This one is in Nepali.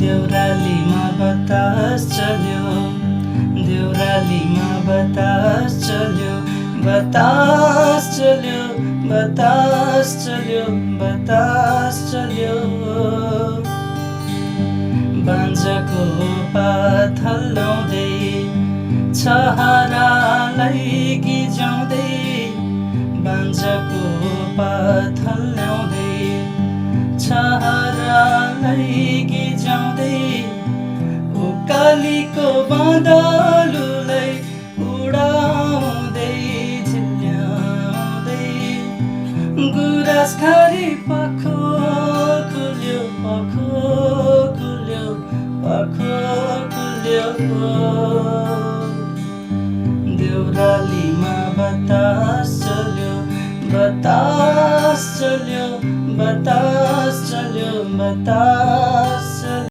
देउरालीमा बतास चल्यो, देउरालीमा बतास चल्यो, बतास चल्यो, बतास चल्यो, बतास चल्यो। बाँझको पात हल्लाउँदै छहरालाई गिज्याउँदै, बाँझको पात हल्लाउँदै छहरालाई गिज्याउँदै, उकालीको बाँदलुलाई उडाउँदै झिल्याउँदै, गुराँस खारी पाखो खुल्यो, पाखो खुल्यो, पाखो खुल्यो। देउरालीमा बतास चल्यो, बतास चल्यो, बतास चल्यो, बतास